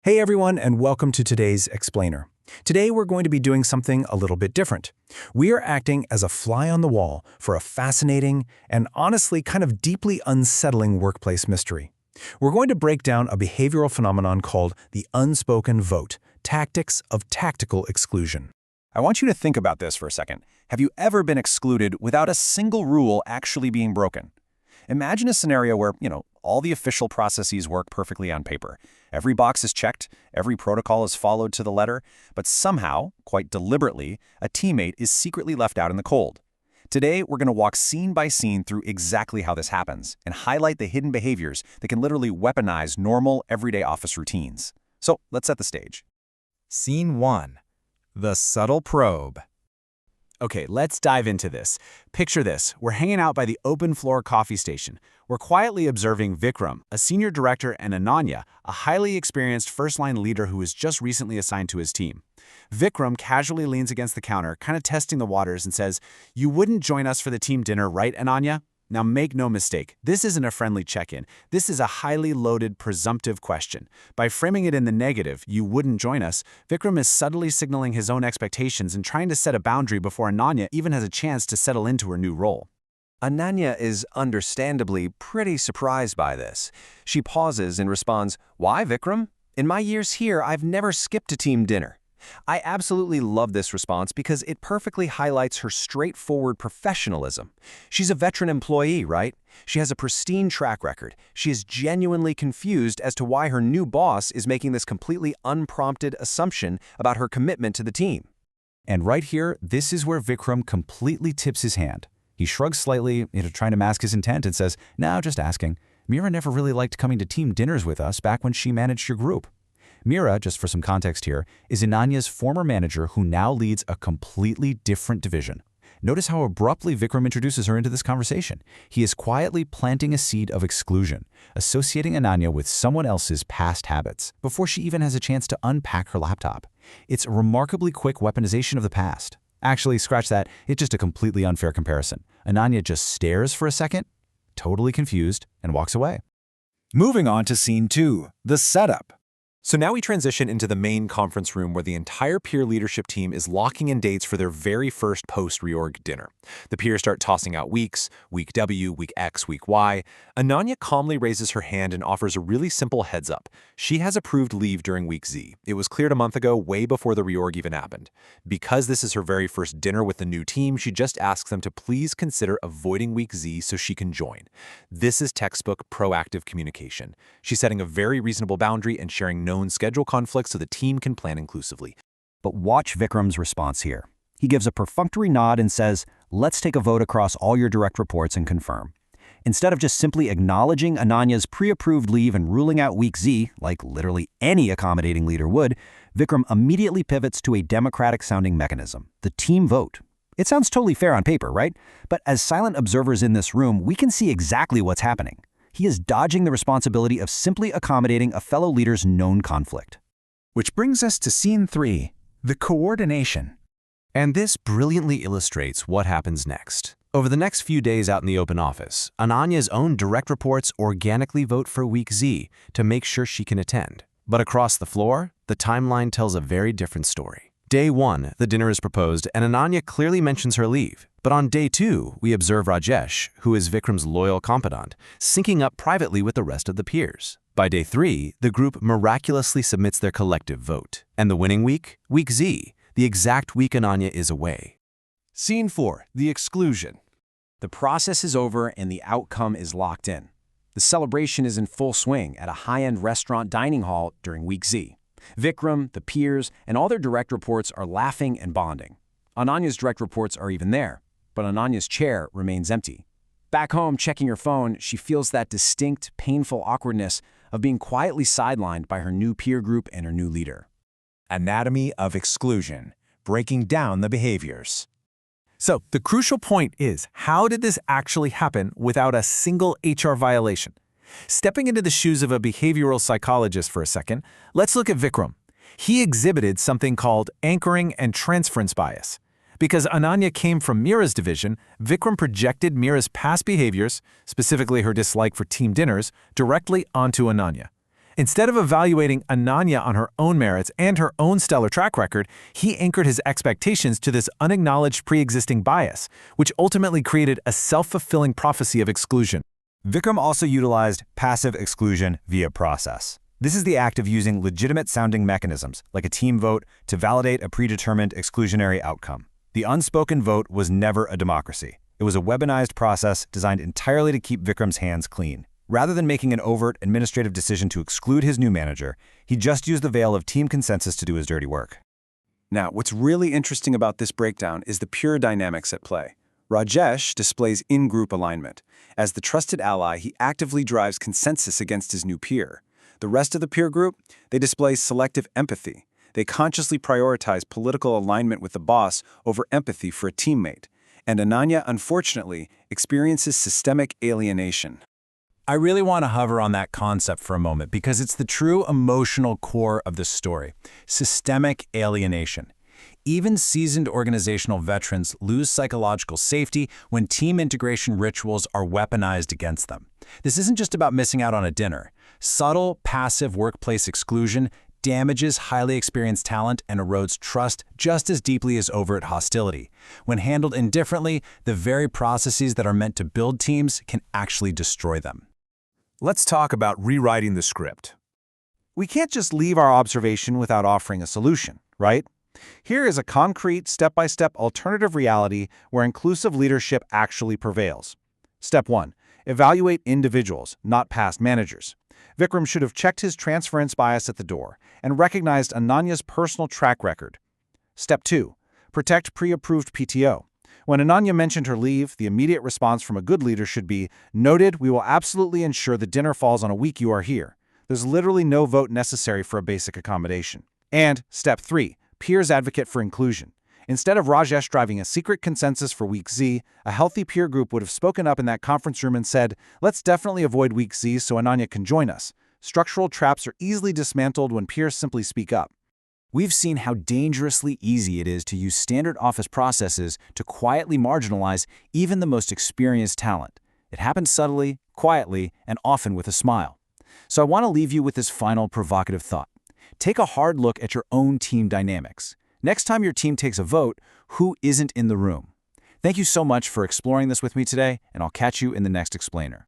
Hey everyone, and welcome to today's Explainer. Today we're going to be doing something a little bit different. We are acting as a fly on the wall for a fascinating and honestly kind of deeply unsettling workplace mystery. We're going to break down a behavioral phenomenon called the unspoken vote, tactics of tactical exclusion. I want you to think about this for a second. Have you ever been excluded without a single rule actually being broken? Imagine a scenario where, all the official processes work perfectly on paper. Every box is checked, every protocol is followed to the letter, but somehow, quite deliberately, a teammate is secretly left out in the cold. Today, we're going to walk scene by scene through exactly how this happens and highlight the hidden behaviors that can literally weaponize normal, everyday office routines. So, let's set the stage. Scene 1. The subtle probe. Okay, let's dive into this. Picture this. We're hanging out by the open-floor coffee station. We're quietly observing Vikram, a senior director, and Ananya, a highly experienced first-line leader who was just recently assigned to his team. Vikram casually leans against the counter, kind of testing the waters, and says, "You wouldn't join us for the team dinner, right, Ananya?" Now, make no mistake, this isn't a friendly check-in. This is a highly loaded, presumptive question. By framing it in the negative, "you wouldn't join us," Vikram is subtly signaling his own expectations and trying to set a boundary before Ananya even has a chance to settle into her new role. Ananya is understandably pretty surprised by this. She pauses and responds, "Why, Vikram? In my years here, I've never skipped a team dinner." I absolutely love this response because it perfectly highlights her straightforward professionalism. She's a veteran employee, right? She has a pristine track record. She is genuinely confused as to why her new boss is making this completely unprompted assumption about her commitment to the team. And right here, this is where Vikram completely tips his hand. He shrugs slightly, trying to mask his intent, and says, "No, just asking. Mira never really liked coming to team dinners with us back when she managed your group." Mira, just for some context here, is Ananya's former manager who now leads a completely different division. Notice how abruptly Vikram introduces her into this conversation. He is quietly planting a seed of exclusion, associating Ananya with someone else's past habits, before she even has a chance to unpack her laptop. It's a remarkably quick weaponization of the past. Actually, scratch that, it's just a completely unfair comparison. Ananya just stares for a second, totally confused, and walks away. Moving on to Scene 2, the setup. So now we transition into the main conference room where the entire peer leadership team is locking in dates for their very first post-reorg dinner. The peers start tossing out weeks, week W, week X, week Y. Ananya calmly raises her hand and offers a really simple heads up. She has approved leave during week Z. It was cleared a month ago, way before the reorg even happened. Because this is her very first dinner with the new team, she just asks them to please consider avoiding week Z so she can join. This is textbook proactive communication. She's setting a very reasonable boundary and sharing known schedule conflicts so the team can plan inclusively. But watch Vikram's response here. He gives a perfunctory nod and says, "Let's take a vote across all your direct reports and confirm." Instead of just simply acknowledging Ananya's pre-approved leave and ruling out week Z, like literally any accommodating leader would, Vikram immediately pivots to a democratic-sounding mechanism, the team vote. It sounds totally fair on paper, right? But as silent observers in this room, we can see exactly what's happening. He is dodging the responsibility of simply accommodating a fellow leader's known conflict. Which brings us to Scene 3, the coordination. And this brilliantly illustrates what happens next. Over the next few days out in the open office, Ananya's own direct reports organically vote for week Z to make sure she can attend. But across the floor, the timeline tells a very different story. Day 1, the dinner is proposed, and Ananya clearly mentions her leave. But on day 2, we observe Rajesh, who is Vikram's loyal confidant, syncing up privately with the rest of the peers. By day 3, the group miraculously submits their collective vote. And the winning week? Week Z, the exact week Ananya is away. Scene 4, the exclusion. The process is over and the outcome is locked in. The celebration is in full swing at a high-end restaurant dining hall during week Z. Vikram, the peers, and all their direct reports are laughing and bonding. Ananya's direct reports are even there, but Ananya's chair remains empty. Back home, checking her phone, she feels that distinct, painful awkwardness of being quietly sidelined by her new peer group and her new leader. Anatomy of exclusion, breaking down the behaviors. So, the crucial point is, how did this actually happen without a single HR violation? Stepping into the shoes of a behavioral psychologist for a second, let's look at Vikram. He exhibited something called anchoring and transference bias. Because Ananya came from Mira's division, Vikram projected Mira's past behaviors, specifically her dislike for team dinners, directly onto Ananya. Instead of evaluating Ananya on her own merits and her own stellar track record, he anchored his expectations to this unacknowledged pre-existing bias, which ultimately created a self-fulfilling prophecy of exclusion. Vikram also utilized passive exclusion via process. This is the act of using legitimate-sounding mechanisms, like a team vote, to validate a predetermined exclusionary outcome. The unspoken vote was never a democracy. It was a weaponized process designed entirely to keep Vikram's hands clean. Rather than making an overt administrative decision to exclude his new manager, he just used the veil of team consensus to do his dirty work. Now, what's really interesting about this breakdown is the pure dynamics at play. Rajesh displays in-group alignment. As the trusted ally, he actively drives consensus against his new peer. The rest of the peer group, they display selective empathy. They consciously prioritize political alignment with the boss over empathy for a teammate. And Ananya, unfortunately, experiences systemic alienation. I really want to hover on that concept for a moment because it's the true emotional core of the story: systemic alienation. Even seasoned organizational veterans lose psychological safety when team integration rituals are weaponized against them. This isn't just about missing out on a dinner. Subtle, passive workplace exclusion damages highly experienced talent and erodes trust just as deeply as overt hostility. When handled indifferently, the very processes that are meant to build teams can actually destroy them. Let's talk about rewriting the script. We can't just leave our observation without offering a solution, right? Here is a concrete, step-by-step alternative reality where inclusive leadership actually prevails. Step 1. Evaluate individuals, not past managers. Vikram should have checked his transference bias at the door and recognized Ananya's personal track record. Step 2. Protect pre-approved PTO. When Ananya mentioned her leave, the immediate response from a good leader should be, "Noted, we will absolutely ensure the dinner falls on a week you are here." There's literally no vote necessary for a basic accommodation. And Step 3. Peers advocate for inclusion. Instead of Rajesh driving a secret consensus for Week Z, a healthy peer group would have spoken up in that conference room and said, "Let's definitely avoid Week Z so Ananya can join us." Structural traps are easily dismantled when peers simply speak up. We've seen how dangerously easy it is to use standard office processes to quietly marginalize even the most experienced talent. It happens subtly, quietly, and often with a smile. So I want to leave you with this final provocative thought. Take a hard look at your own team dynamics. Next time your team takes a vote, who isn't in the room? Thank you so much for exploring this with me today, and I'll catch you in the next explainer.